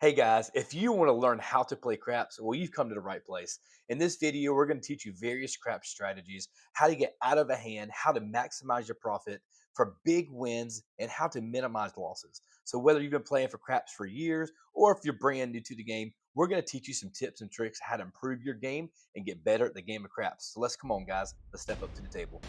Hey guys, if you want to learn how to play craps, well, you've come to the right place. In this video, we're going to teach you various crap strategies, how to get out of a hand, how to maximize your profit for big wins, and how to minimize losses. So, whether you've been playing for craps for years or if you're brand new to the game, we're going to teach you some tips and tricks how to improve your game and get better at the game of craps. So, let's come on, guys. Let's step up to the table.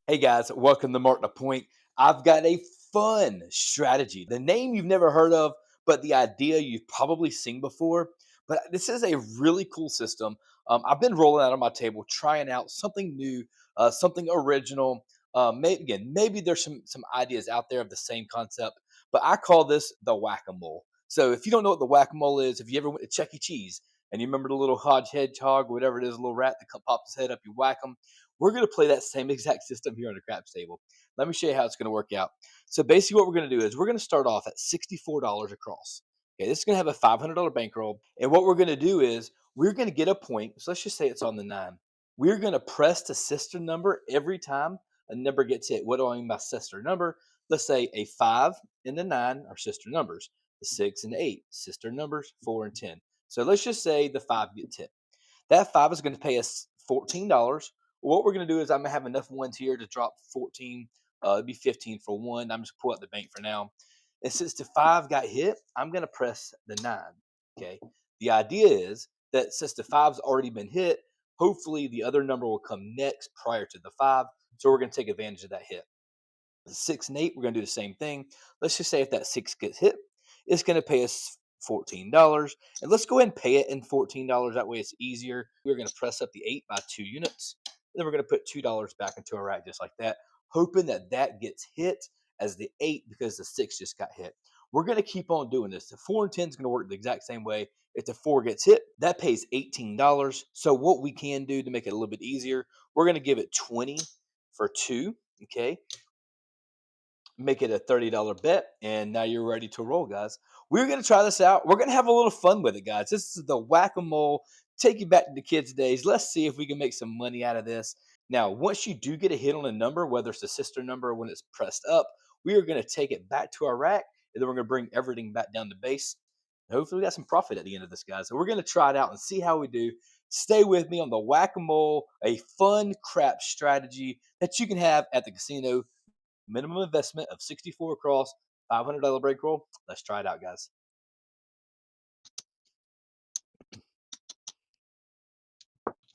Hey guys, welcome to Mark the Point. I've got a fun strategy. The name you've never heard of, but the idea you've probably seen before. But this is a really cool system. I've been rolling out on my table, trying out something new, something original. Maybe there's some ideas out there of the same concept, but I call this the Whack-a-Mole. So if you don't know what the Whack-a-Mole is, if you ever went to Chuck E. Cheese and you remember the little Hodge Hedgehog, whatever it is, a little rat that pops his head up, you whack him. We're going to play that same exact system here on the craps table. Let me show you how it's going to work out. So basically what we're going to do is we're going to start off at $64 across. Okay, this is going to have a $500 bankroll. And what we're going to do is we're going to get a point. So let's just say it's on the 9. We're going to press the sister number every time a number gets hit. What do I mean by sister number? Let's say a 5 and the 9 are sister numbers. The 6 and the 8, sister numbers, 4 and 10. So let's just say the 5 gets hit. That 5 is going to pay us $14. What we're going to do is I'm going to have enough ones here to drop 14. It'd be 15 for one. I'm just pull out the bank for now. And since the 5 got hit, I'm going to press the 9. Okay. The idea is that since the 5's already been hit, hopefully the other number will come next prior to the 5. So we're going to take advantage of that hit. The 6 and 8, we're going to do the same thing. Let's just say if that 6 gets hit, it's going to pay us $14. And let's go ahead and pay it in $14. That way it's easier. We're going to press up the 8 by 2 units. And then we're going to put $2 back into our rack just like that, hoping that that gets hit as the 8 because the 6 just got hit. We're going to keep on doing this. The 4 and 10 is going to work the exact same way. If the 4 gets hit, that pays $18. So what we can do to make it a little bit easier, we're going to give it 20 for 2. Okay, make it a $30 bet, and now you're ready to roll, guys. We're going to try this out. We're going to have a little fun with it, guys. This is the Whack-a-Mole. Take you back to the kids' days. Let's see if we can make some money out of this. Now, once you do get a hit on a number, whether it's the sister number or when it's pressed up, we are going to take it back to our rack, and then we're going to bring everything back down to base. Hopefully, we got some profit at the end of this, guys. So we're going to try it out and see how we do. Stay with me on the Whack-a-Mole, a fun crap strategy that you can have at the casino. Minimum investment of 64 across, $500 break roll. Let's try it out, guys.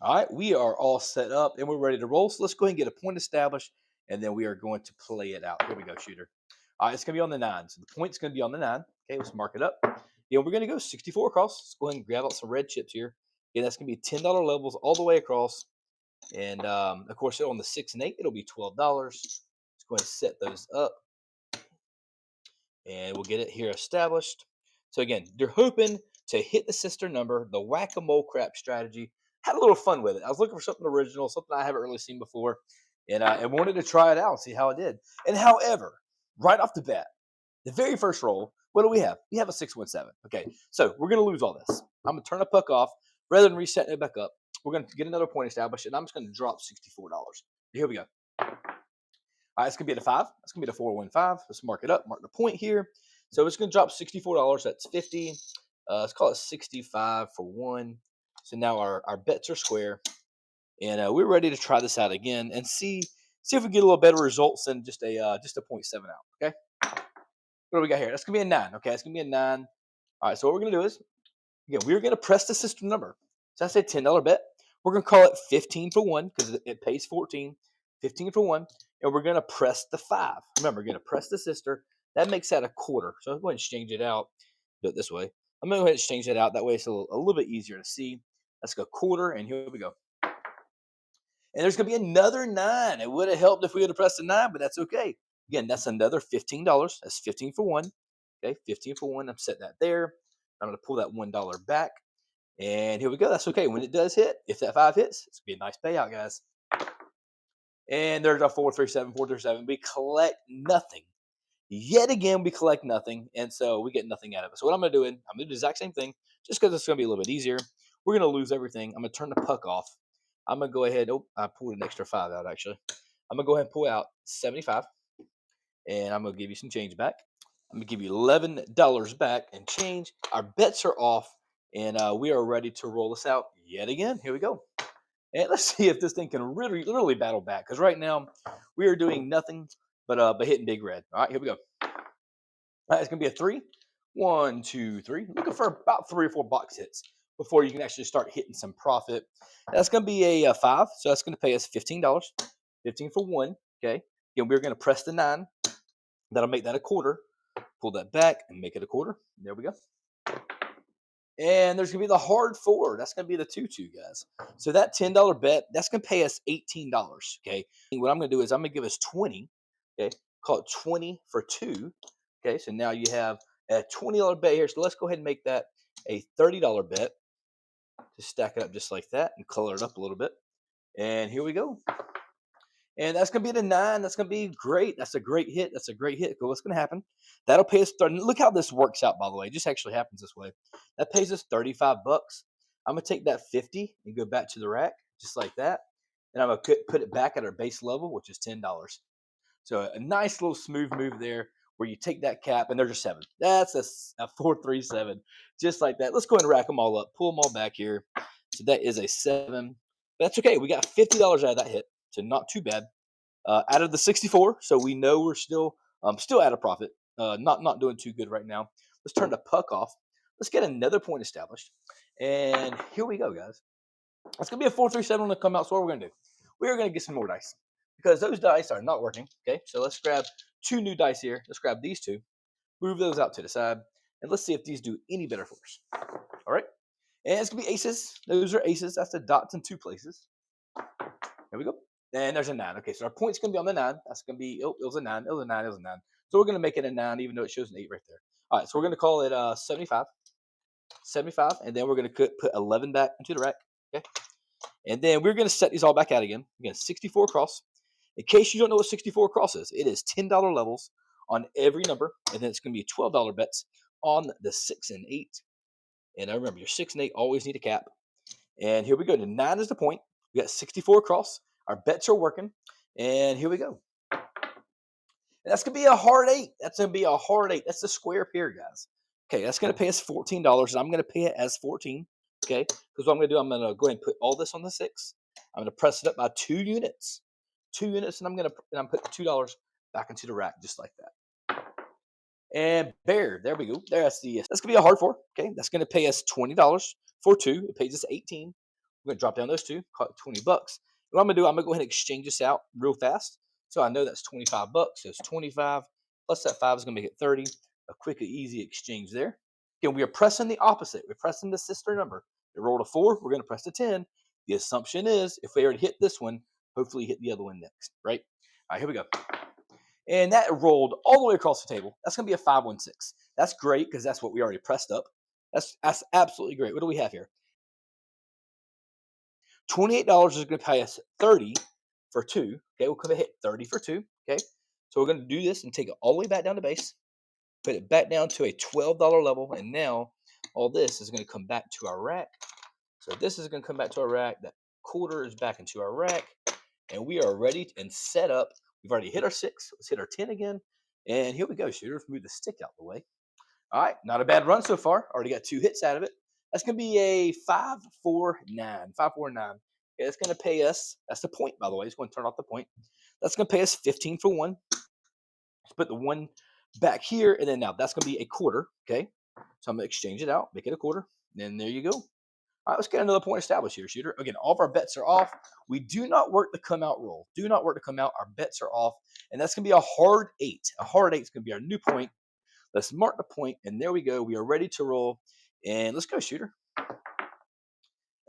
All right, we are all set up and we're ready to roll. So let's go ahead and get a point established, and then we are going to play it out. Here we go, shooter. All right, it's going to be on the 9. So the point's going to be on the 9. Okay, let's mark it up. Yeah, we're going to go 64 across. Let's go ahead and grab out some red chips here. Yeah, that's going to be $10 levels all the way across. And of course, on the 6 and 8, it'll be $12. Let's go ahead and set those up, and we'll get it here established. So again, you're hoping to hit the sister number, the Whack-a-Mole crap strategy. Had a little fun with it. I was looking for something original, something I haven't really seen before, and I wanted to try it out and see how it did. And however, right off the bat, the very first roll, what do we have? We have a 617. Okay, so we're going to lose all this. I'm going to turn the puck off. Rather than resetting it back up, we're going to get another point established, and I'm just going to drop $64. Here we go. All right, it's gonna be at a 5. It's gonna be at a 415. Let's mark it up. Mark the point here. So it's gonna drop $64. That's 50. Let's call it 65 for one. So now our bets are square, and we're ready to try this out again and see if we get a little better results than just a point 7 out. Okay. What do we got here? That's gonna be a 9. Okay, it's gonna be a 9. All right. So what we're gonna do is again we're gonna press the system number. So that's a $10 bet. We're gonna call it 15 for one because it pays 14. 15 for one, and we're going to press the 5. Remember, we're going to press the sister. That makes that a quarter. So I'll go ahead and change it out. Do it this way. I'm going to go ahead and change that out. That way it's a little bit easier to see. Let's go quarter, and here we go. And there's going to be another 9. It would have helped if we would have pressed the 9, but that's okay. Again, that's another $15. That's 15 for one. Okay, 15 for one. I'm setting that there. I'm going to pull that $1 back. And here we go. That's okay. When it does hit, if that 5 hits, it's going to be a nice payout, guys. And there's our 437, 437. We collect nothing. Yet again, we collect nothing. And so we get nothing out of it. So what I'm going to do, I'm going to do the exact same thing just because it's going to be a little bit easier. We're going to lose everything. I'm going to turn the puck off. I'm going to go ahead. Oh, I pulled an extra 5 out, actually. I'm going to go ahead and pull out 75. And I'm going to give you some change back. I'm gonna give you $11 back and change. Our bets are off, and we are ready to roll this out yet again. Here we go. And let's see if this thing can really battle back. Because right now we are doing nothing but hitting big red. All right, here we go. All right, it's gonna be a three. One, two, three. Looking for about 3 or 4 box hits before you can actually start hitting some profit. That's gonna be a five, so that's gonna pay us $15. 15 for one. Okay. Again, we're gonna press the nine. That'll make that a quarter. Pull that back and make it a quarter. There we go. And there's gonna be the hard four. That's gonna be the 2-2, guys. So that $10 bet, that's gonna pay us $18. Okay. What I'm gonna do is I'm gonna give us 20. Okay. Call it 20 for two. Okay. So now you have a $20 bet here. So let's go ahead and make that a $30 bet. Just stack it up just like that and color it up a little bit. And here we go. And that's gonna be the nine. That's gonna be great. That's a great hit. That's a great hit. What's gonna happen? That'll pay us 30. Look how this works out, by the way. It just actually happens this way. That pays us 35 bucks. I'm gonna take that 50 and go back to the rack, just like that. And I'm gonna put it back at our base level, which is $10. So a nice little smooth move there where you take that cap and there's a seven. That's a 4-3-7, just like that. Let's go ahead and rack them all up, pull them all back here. So that is a seven. That's okay. We got $50 out of that hit, so not too bad. Out of the 64, so we know we're still out of profit. Not doing too good right now. Let's turn the puck off. Let's get another point established. And here we go, guys. It's gonna be a 4-3-7 on the come out. So what we're gonna do? We're gonna get some more dice because those dice are not working. Okay, so let's grab 2 new dice here. Let's grab these two, move those out to the side, and let's see if these do any better for us. All right, and it's gonna be aces. Those are aces. That's the dots in 2 places. Here we go. And there's a nine. Okay, so our point's gonna be on the nine. That's gonna be it was a nine. It was a nine. It was a nine. So we're gonna make it a nine, even though it shows an eight right there. All right, so we're gonna call it 75. 75, and then we're gonna put 11 back into the rack. Okay, and then we're gonna set these all back out again. Again, 64 across. In case you don't know what 64 across is, it is $10 levels on every number, and then it's gonna be $12 bets on the 6 and 8. And I remember your 6 and 8 always need a cap. And here we go. The 9 is the point. We got 64 across. Our bets are working. And here we go. And that's going to be a hard eight. That's going to be a hard eight. That's the square pair, guys. Okay, that's going to pay us $14. And I'm going to pay it as 14. Okay, because what I'm going to do, I'm going to go ahead and put all this on the 6. I'm going to press it up by 2 units. 2 units, and I'm putting $2 back into the rack just like that. And bear, there we go. That's gonna be a hard four. Okay, that's gonna pay us $20 for two. It pays us 18. We're gonna drop down those two, call it 20 bucks. What I'm gonna do, I'm gonna go ahead and exchange this out real fast. So I know that's 25 bucks. So it's 25 plus that 5 is gonna make it 30. A quick and easy exchange there. Again, we are pressing the opposite. We're pressing the sister number. It rolled a 4, we're gonna press the 10. The assumption is if we already hit this one, hopefully hit the other one next, right? All right, here we go. And that rolled all the way across the table. That's going to be a 5-1-6. That's great because that's what we already pressed up. That's absolutely great. What do we have here? $28 is going to pay us 30 for two. Okay, we'll come and hit 30 for two. Okay, so we're going to do this and take it all the way back down to base, put it back down to a $12 level, and now all this is going to come back to our rack. So this is going to come back to our rack. That quarter is back into our rack, and we are ready and set up. We've already hit our 6. Let's hit our 10 again. And here we go, shooters. Move the stick out the way. All right, not a bad run so far. Already got 2 hits out of it. That's going to be a 5-4-9. 5-4-9. Okay, that's going to pay us. That's the point, by the way. It's going to turn off the point. That's going to pay us 15 for 1. Let's put the 1 back here, and then now that's going to be a quarter. Okay, so I'm going to exchange it out, make it a quarter. And there you go. All right, let's get another point established here, shooter. Again, all of our bets are off. We do not work the come out roll. Do not work to come out. Our bets are off. And that's going to be a hard 8. A hard 8 is going to be our new point. Let's mark the point, and there we go. We are ready to roll. And let's go, shooter.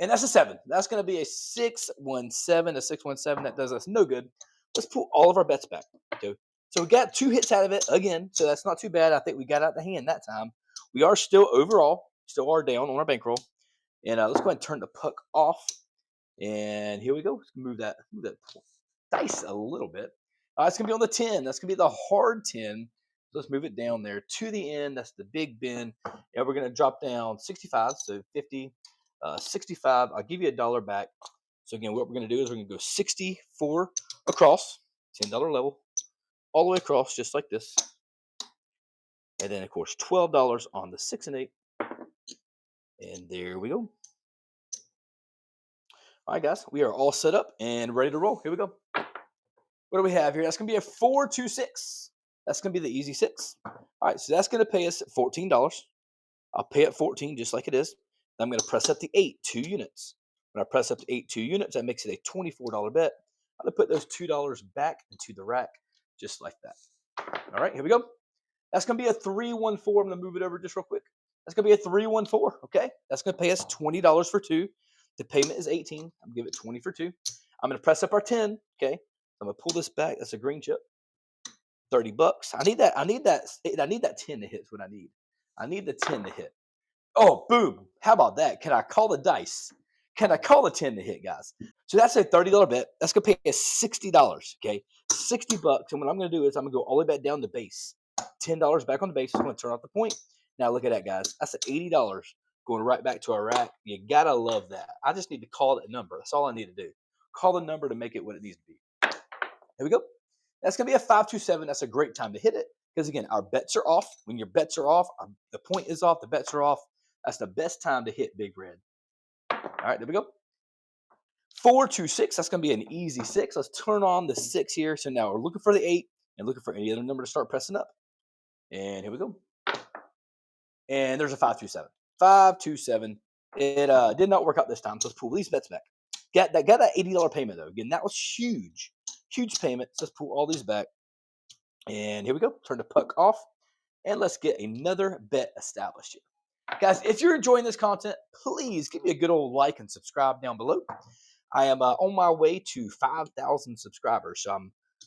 And that's a 7. That's going to be a 6-1-7. A 6-1-7. That does us no good. Let's pull all of our bets back. Okay. So we got 2 hits out of it again. So that's not too bad. I think we got out the hand that time. We are still overall, still are down on our bankroll. And let's go ahead and turn the puck off. And here we go. Let's move that dice a little bit. It's going to be on the 10. That's going to be the hard 10. So let's move it down there to the end. That's the big bin. And we're going to drop down 65. So 50, 65. I'll give you $1 back. So again, what we're going to do is we're going to go 64 across, $10 level, all the way across, just like this. And then, of course, $12 on the 6 and 8. And there we go. All right, guys, we are all set up and ready to roll. Here we go. What do we have here? That's going to be a 4-2-6. That's going to be the easy 6. All right, so that's going to pay us $14. I'll pay it 14 just like it is. I'm going to press up the 8, 2 units. When I press up the 8, 2 units, that makes it a $24 bet. I'm going to put those $2 back into the rack just like that. All right, here we go. That's going to be a 3-1-4. I'm going to move it over just real quick. That's going to be a 3-1-4. Okay, that's going to pay us $20 for 2. The payment is 18. I'm going to give it 20 for 2. I'm going to press up our 10. Okay, I'm going to pull this back. That's a green chip. $30. I need that. I need that 10 to hit. Is what I need. I need the 10 to hit. Oh, boom. How about that? Can I call the dice? Can I call a 10 to hit, guys? So that's a $30 bet. That's going to pay us $60, okay? $60. And what I'm going to do is I'm going to go all the way back down to base. $10 back on the base. I'm going to turn off the point. Now look at that, guys. That's $80 going right back to our rack. You got to love that. I just need to call that number. That's all I need to do. Call the number to make it what it needs to be. Here we go. That's going to be a 5-2-7. That's a great time to hit it because, again, our bets are off. When your bets are off, the point is off, the bets are off. That's the best time to hit big red. All right, there we go. 4-2-6. That's going to be an easy 6. Let's turn on the 6 here. So now we're looking for the 8 and looking for any other number to start pressing up. And here we go. And there's a 5-2-7. 5-2-7. It did not work out this time. So let's pull these bets back. Got that $80 payment, though. Again, that was huge. Huge payment. So let's pull all these back. And here we go. Turn the puck off. And let's get another bet established here. Guys, if you're enjoying this content, please give me a good old like and subscribe down below. I am on my way to 5,000 subscribers. So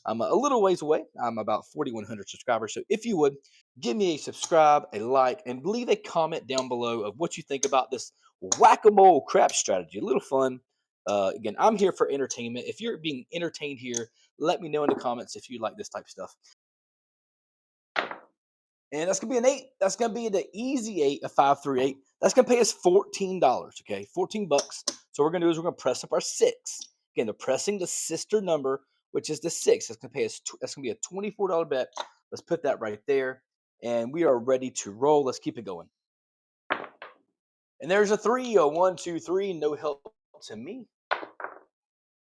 I'm a little ways away. I'm about 4,100 subscribers. So if you would, give me a subscribe, a like, and leave a comment down below of what you think about this Whack-a-Mole crap strategy. A little fun. Again, I'm here for entertainment. If you're being entertained here, let me know in the comments if you like this type of stuff. And that's gonna be an 8. That's gonna be the easy 8, a 5-3-8. That's gonna pay us $14. Okay, $14. So what we're gonna do is we're gonna press up our 6. Again, they're pressing the sister number, which is the 6. That's gonna pay us. That's gonna be a $24 bet. Let's put that right there, and we are ready to roll. Let's keep it going. And there's a 3, a 1, 2, 3. No help to me.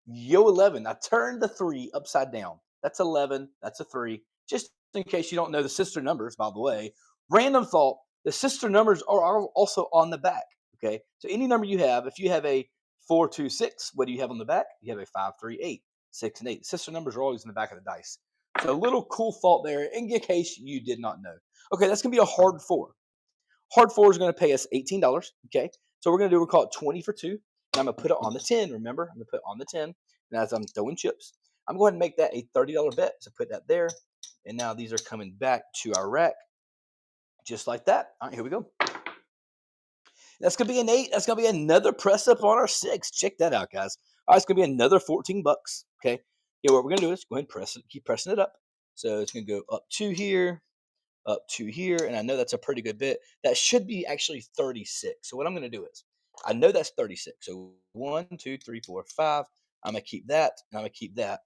Yo, 11. I turned the 3 upside down. That's 11. That's a 3. Just in case you don't know the sister numbers, by the way, random thought, the sister numbers are also on the back. Okay. So any number you have, if you have a 4-2-6, what do you have on the back? You have a 5-3-8, 6 and 8. The sister numbers are always in the back of the dice. So a little cool thought there in case you did not know. Okay, that's gonna be a hard 4. Hard 4 is going to pay us $18. Okay. So we're going to do, we'll call it 20 for 2. And I'm going to put it on the 10. Remember, I'm going to put it on the 10. And as I'm throwing chips, I'm going to make that a $30 bet. So put that there. And now these are coming back to our rack just like that. All right, here we go. That's going to be an 8. That's going to be another press up on our 6. Check that out, guys. All right, it's going to be another $14. Okay. Yeah, what we're going to do is go ahead and press it, keep pressing it up. So it's going to go up to here, up to here, and I know that's a pretty good bit. That should be actually 36. So what I'm going to do is, I know that's 36. So 1, 2, 3, 4, 5. I'm going to keep that, and I'm going to keep that.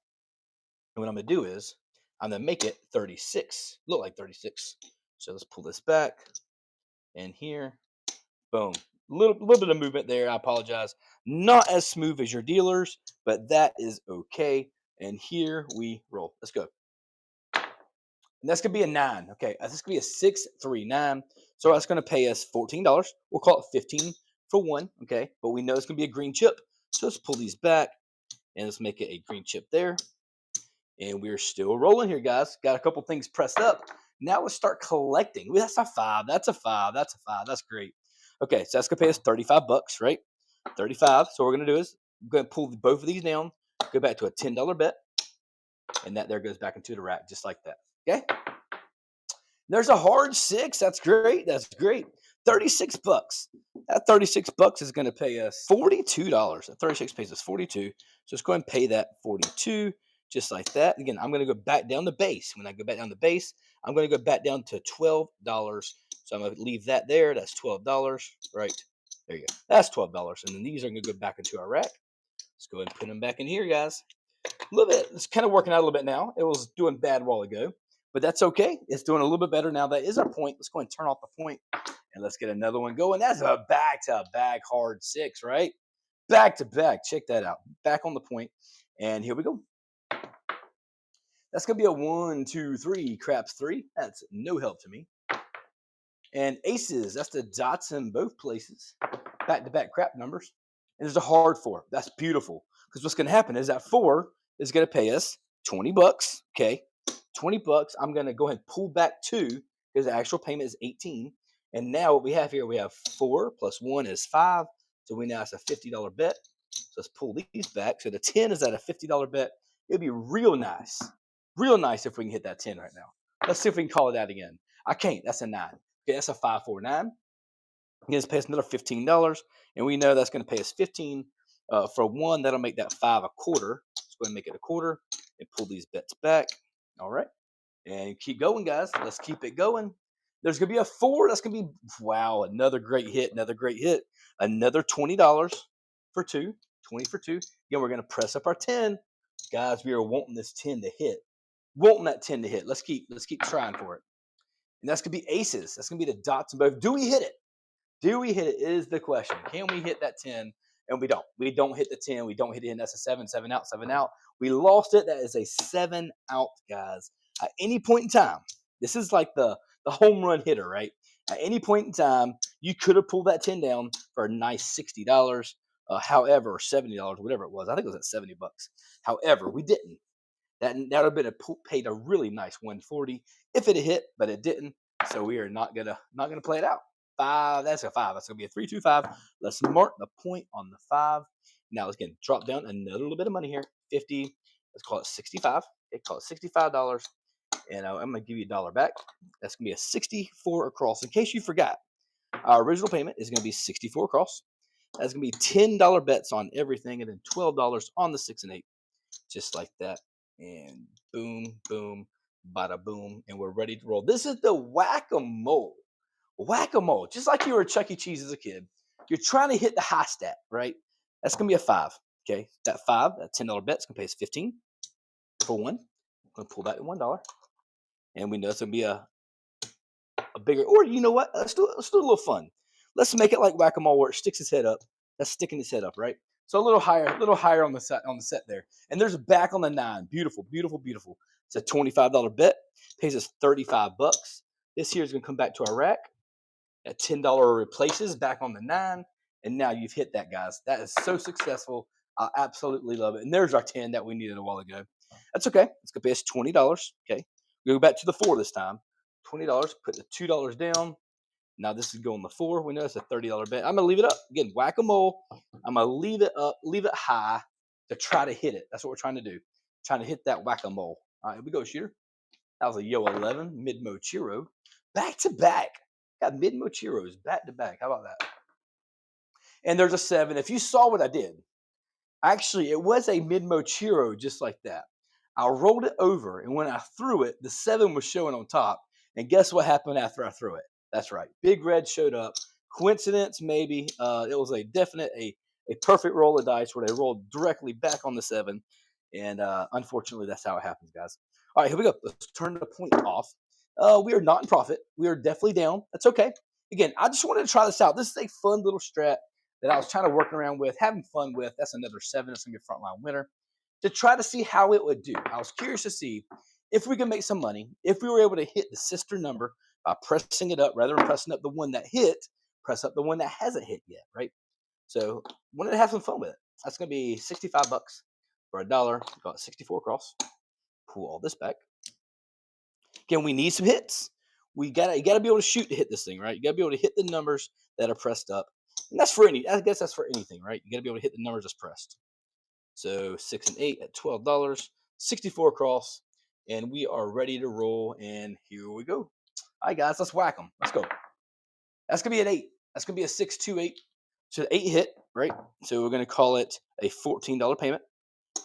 And what I'm going to do is, I'm going to make it 36. Look like 36. So let's pull this back, and here, boom. Little bit of movement there. I apologize. Not as smooth as your dealers, but that is okay. And here we roll. Let's go. And that's going to be a 9. Okay, that's going to be a 6-3-9. So that's going to pay us $14. We'll call it 15 for 1. Okay, but we know it's going to be a green chip. So let's pull these back and let's make it a green chip there. And we're still rolling here, guys. Got a couple things pressed up. Now let's start collecting. Ooh, that's a 5. That's a 5. That's a 5. That's great. Okay, so that's going to pay us $35, right? 35. So what we're going to do is I'm going to pull both of these down, go back to a $10 bet, and that there goes back into the rack just like that. Okay. There's a hard 6. That's great. That's great. $36. That $36 is going to pay us $42. That 36 pays us 42. So let's go ahead and pay that 42 just like that. Again, I'm going to go back down the base. When I go back down the base, I'm going to go back down to $12. So I'm going to leave that there. That's $12. Right. There you go. That's $12. And then these are going to go back into our rack. Let's go ahead and put them back in here, guys. A little bit. It's kind of working out a little bit now. It was doing bad a while ago. but that's okay. It's doing a little bit better now. That is our point. Let's go and turn off the point, and let's get another one going. That's a back-to-back hard six, right? Back to back. Check that out. Back on the point, and here we go. That's gonna be a 1, 2, 3, craps 3. That's no help to me. And aces, that's the dots in both places. Back to back crap numbers. And there's a hard 4. That's beautiful. Because what's gonna happen is that 4 is gonna pay us 20 bucks. Okay. 20 bucks. I'm gonna go ahead and pull back 2 because the actual payment is 18. And now what we have here, we have 4 plus 1 is 5. So we now it's a $50 bet. So let's pull these back. So the 10 is at a $50 bet. It'd be real nice if we can hit that 10 right now. Let's see if we can call it out again. I can't. That's a 9. Okay, that's a 549. He's gonna pay us another $15, and we know that's gonna pay us 15 for 1. That'll make that 5 a quarter. Let's go ahead and make it a quarter and pull these bets back. All right, and keep going, guys. Let's keep it going. There's gonna be a 4. That's gonna be wow, another great hit, another great hit, another $20 for 2, 20 for 2. Again, we're gonna press up our 10, guys. We are wanting this 10 to hit, wanting that 10 to hit. Let's keep trying for it. And that's gonna be aces. That's gonna be the dots in both. Do we hit it? Do we hit it is the question. Can we hit that 10? And we don't. We don't hit the 10. We don't hit it. And that's a 7, 7 out, 7 out. We lost it. That is a 7 out, guys. At any point in time, this is like the home run hitter, right? At any point in time, you could have pulled that 10 down for a nice $60. However, or $70, whatever it was. I think it was at 70 bucks. However, we didn't. That would have been paid a really nice 140 if it had hit, but it didn't. So we are not gonna play it out. 5. That's a 5. That's gonna be a 3, 2, 5. Let's mark the point on the 5. Now let's again drop down another little bit of money here. 50. Let's call it 65. Okay, call it $65. And I'm gonna give you $1 back. That's gonna be a 64 across. In case you forgot, our original payment is gonna be 64 across. That's gonna be $10 bets on everything, and then $12 on the 6 and 8, just like that. And boom, boom, bada boom, and we're ready to roll. This is the Whack-a-Mole. Whack-a-Mole, just like you were at Chuck E. Cheese as a kid. You're trying to hit the high stat, right? That's gonna be a 5. Okay, that 5, that $10 bet is gonna pay us 15 for 1. I'm gonna pull back $1, and we know it's gonna be a bigger. Or you know what? Let's do a little fun. Let's make it like Whack-a-Mole, where it sticks his head up. That's sticking his head up, right? So a little higher on the set there. And there's a back on the 9. Beautiful, beautiful, beautiful. It's a $25 bet. Pays us 35 bucks. This here is gonna come back to our rack. At $10 replaces back on the 9, and now you've hit that, guys. That is so successful. I absolutely love it. And there's our 10 that we needed a while ago. That's okay. It's gonna pay us $20. Okay, we go back to the 4 this time. $20. Put the $2 down. Now this is going the 4. We know it's a $30 bet. I'm gonna leave it up again. Whack-a-mole. I'm gonna leave it up, leave it high to try to hit it. That's what we're trying to do. Trying to hit that whack-a-mole. All right, here we go, shooter. That was a Yo 11 mid Mochiro. Back to back. Got mid Mochiros back to back. How about that? And there's a 7. If you saw what I did, actually, it was a mid Mochiro just like that. I rolled it over, and when I threw it, the 7 was showing on top. And guess what happened after I threw it? That's right. Big Red showed up. Coincidence, maybe. It was a definite, a perfect roll of dice where they rolled directly back on the 7. And unfortunately, that's how it happens, guys. All right, here we go. Let's turn the point off. We are not in profit. We are definitely down. That's okay. Again, I just wanted to try this out. This is a fun little strat that I was trying to work around with, having fun with. That's another 7. It's going to be a frontline winner. To try to see how it would do. I was curious to see if we could make some money, if we were able to hit the sister number by pressing it up rather than pressing up the one that hit, press up the one that hasn't hit yet, right? So wanted to have some fun with it. That's going to be 65 bucks for $1. Call it 64 across. Pull all this back. Again, we need some hits. You gotta be able to shoot to hit this thing, right? You gotta be able to hit the numbers that are pressed up. And that's for I guess that's for anything, right? You gotta be able to hit the numbers that's pressed. So 6 and 8 at $12, 64 across, and we are ready to roll. And here we go. All right, guys, let's whack them. Let's go. That's gonna be an 8. That's gonna be a 6, 2, 8. So 8 hit, right? So we're gonna call it a $14 payment,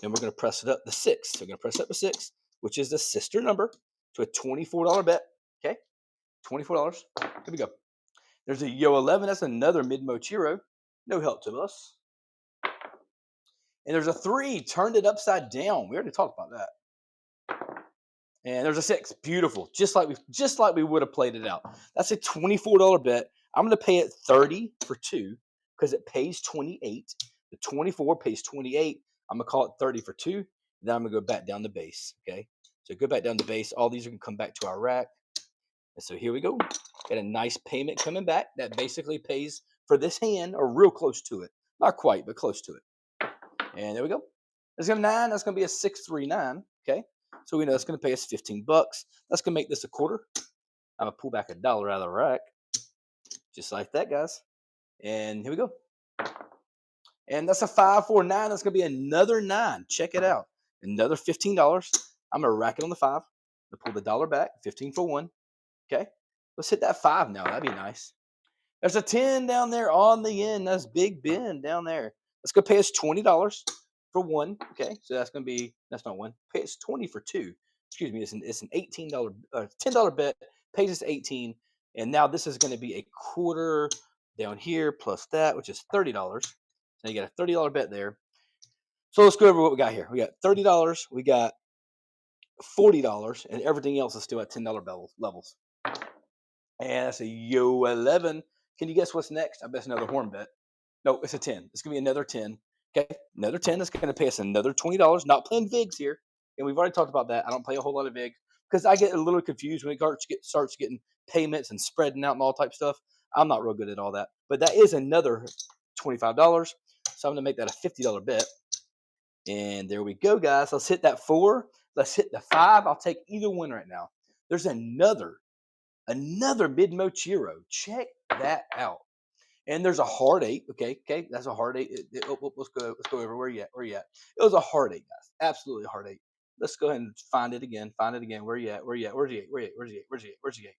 and we're gonna press it up the 6. So we're gonna press up the 6, which is the sister number, to a $24 bet. Okay, $24. Here we go. There's a Yo 11. That's another mid Mochiro. No help to us. And there's a 3. Turned it upside down. We already talked about that. And there's a 6. Beautiful. Just like we would have played it out. That's a $24 bet. I'm going to pay it 30 for 2 because it pays 28. The 24 pays 28. I'm going to call it 30 for 2. Then I'm going to go back down the base. Okay. So go back down the base. All these are going to come back to our rack. And so here we go. Got a nice payment coming back that basically pays for this hand or real close to it. Not quite, but close to it. And there we go. There's going to be 9. That's going to be a 639. Okay. So we know that's going to pay us 15 bucks. That's going to make this a quarter. I'm going to pull back $1 out of the rack. Just like that, guys. And here we go. And that's a 549. That's going to be another 9. Check it out. Another $15. I'm going to rack it on the 5. To pull the dollar back. 15 for 1. Okay. Let's hit that 5 now. That'd be nice. There's a 10 down there on the end. That's Big Ben down there. That's going to pay us $20 for 1. Okay. So that's going to be, that's not 1. Pay us 20 for 2. Excuse me. It's an $18, $10 bet. Pays us 18. And now this is going to be a quarter down here plus that, which is $30. So you got a $30 bet there. So let's go over what we got here. We got $30. We got $40. And everything else is still at $10 levels. And that's a yo 11. Can you guess what's next? I bet it's another horn bet. No, it's a 10. It's going to be another 10. Okay, another 10. That's going to pay us another $20. Not playing VIGs here. And we've already talked about that. I don't play a whole lot of VIGs because I get a little confused when it starts getting payments and spreading out and all type stuff. I'm not real good at all that. But that is another $25. So I'm going to make that a $50 bet. And there we go, guys. Let's hit that 4. Let's hit the 5. I'll take either one right now. There's another mid-mo chiro. Check that out. And there's a hard 8. Okay, that's a hard 8. Let's go over where you at. It was a hard 8, guys. Absolutely a hard 8. Let's go ahead and find it again. Where you at? Where's the 8? Where's the 8?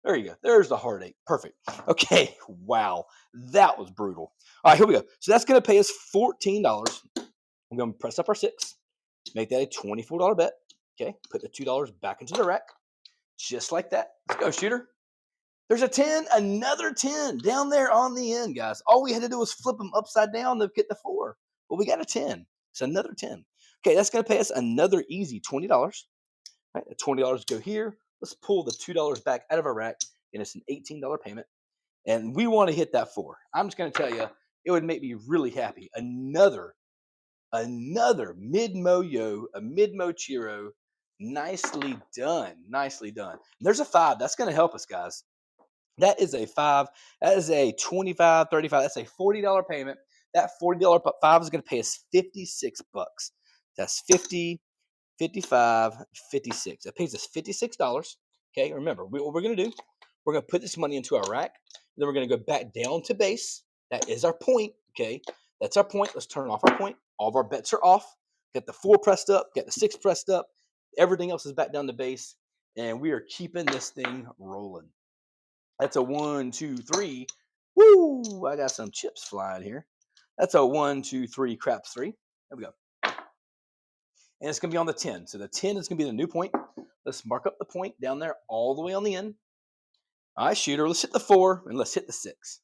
There you go. There's the hard 8. Perfect. Okay. Wow, that was brutal. All right, here we go. So that's going to pay us $14. I'm going to press up our 6. Make that a $24 bet. Okay, put the $2 back into the rack. Just like that. Let's go, shooter. There's a 10, another 10 down there on the end, guys. All we had to do was flip them upside down to get the 4. But we got a 10. It's another 10. Okay, that's going to pay us another easy $20. Right, the $20 go here. Let's pull the $2 back out of our rack, and it's an $18 payment. And we want to hit that 4. I'm just going to tell you, it would make me really happy. Another mid-mo-yo, a mid-mo chiro. Nicely done. Nicely done. There's a 5. That's going to help us, guys. That is a 5. That is a 25, 35. That's a $40 payment. That $40 5 is going to pay us 56 bucks. That's 50, 55, 56. That pays us $56. Okay, remember, what we're going to do, we're going to put this money into our rack. Then we're going to go back down to base. That is our point. Okay, that's our point. Let's turn off our point. All of our bets are off. Get the 4 pressed up. Get the 6 pressed up. Everything else is back down to base. And we are keeping this thing rolling. That's a 1, 2, 3. Woo! I got some chips flying here. That's a 1, 2, 3 craps 3. There we go. And it's going to be on the 10. So the 10 is going to be the new point. Let's mark up the point down there all the way on the end. All right, shooter. Let's hit the 4 and let's hit the 6.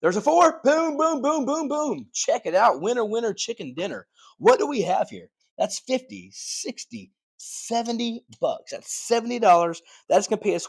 There's a 4. Boom, boom, boom, boom, boom. Check it out. Winner, winner, chicken dinner. What do we have here? That's 50, 60, 70 bucks. That's $70. That's going to pay us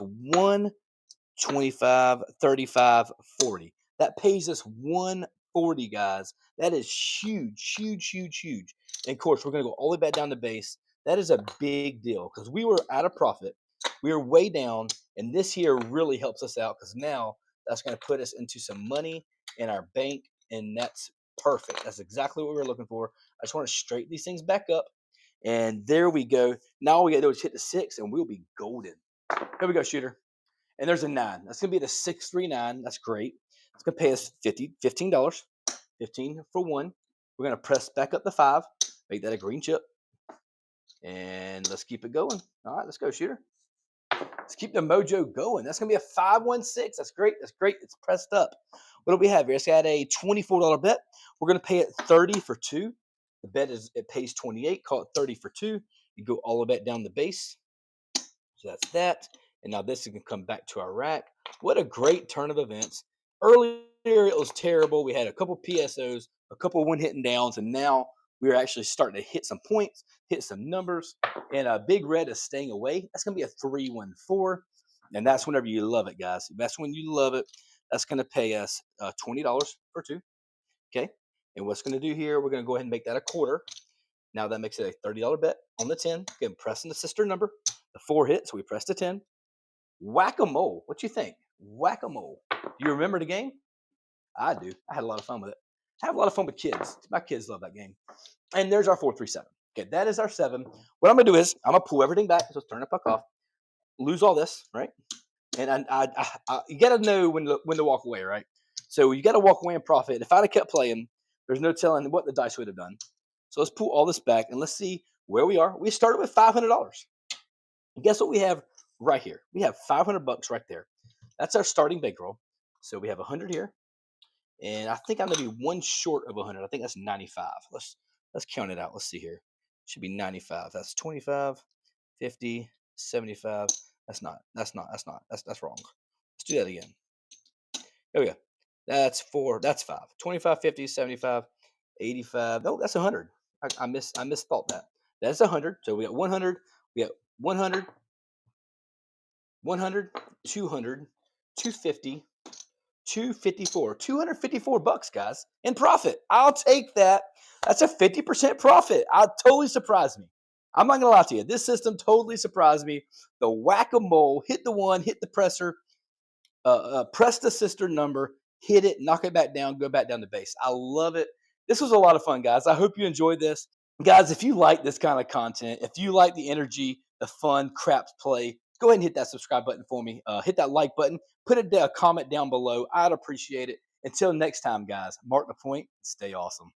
25, 35, 40. That pays us 140, guys. That is huge, huge, huge, huge. And of course, we're going to go all the way back down to base. That is a big deal because we were out of profit. We were way down, and this here really helps us out because now that's going to put us into some money in our bank, and that's perfect. That's exactly what we were looking for. I just want to straighten these things back up, and there we go. Now all we got to do is hit the 6, and we'll be golden. Here we go, shooter. And there's a 9. That's going to be the 639. That's great. It's going to pay us $15. 15 for 1. We're going to press back up the 5. Make that a green chip. And let's keep it going. All right, let's go, shooter. Let's keep the mojo going. That's going to be a 516. That's great. That's great. It's pressed up. What do we have here? It's got a $24 bet. We're going to pay it 30 for 2. The bet it pays 28. Call it 30 for 2. You go all the way back down the base. So that's that. And now this is going to come back to our rack. What a great turn of events. Earlier, it was terrible. We had a couple PSOs, a couple one-hitting downs, and now we're actually starting to hit some points, hit some numbers, and a big red is staying away. That's going to be a 314. And that's whenever you love it, guys. That's when you love it. That's going to pay us $20 for two. Okay. And what's going to do here, we're going to go ahead and make that a quarter. Now that makes it a $30 bet on the 10. Again, pressing the sister number. The 4 hit, so we pressed the 10. Whack-a-mole. What you think? Whack-a-mole. Do you remember the game? I do. I had a lot of fun with it. I have a lot of fun with kids. My kids love that game. And there's our 437. Okay, that is our 7. What I'm gonna do is I'm gonna pull everything back. So let's turn the puck off. Lose all this, right? And you gotta know when to walk away, right? So you gotta walk away and profit. If I'd have kept playing, there's no telling what the dice would have done. So let's pull all this back and let's see where we are. We started with $500. And guess what we have right here? We have $500 right there. That's our starting bankroll. So we have 100 here, and I think I'm gonna be one short of 100. I think that's 95. Let's count it out. Let's see here. Should be 95. That's 25, 50, 75. That's wrong. Let's do that again. There we go. That's 4. That's 5. 25, 50, 75, 85. No, that's 100. I misthought that. That's 100. So we got 100. We got 100, 100, 200, 250, 254, $254, guys, in profit. I'll take that. That's a 50% profit. Totally surprised me. I'm not gonna lie to you. This system totally surprised me. The whack-a-mole, hit the one, hit the presser, press the sister number, hit it, knock it back down, go back down to base. I love it. This was a lot of fun, guys. I hope you enjoyed this. Guys, if you like this kind of content, if you like the energy, the fun craps play, go ahead and hit that subscribe button for me. Hit that like button. Put a comment down below. I'd appreciate it. Until next time, guys, mark the point. Stay awesome.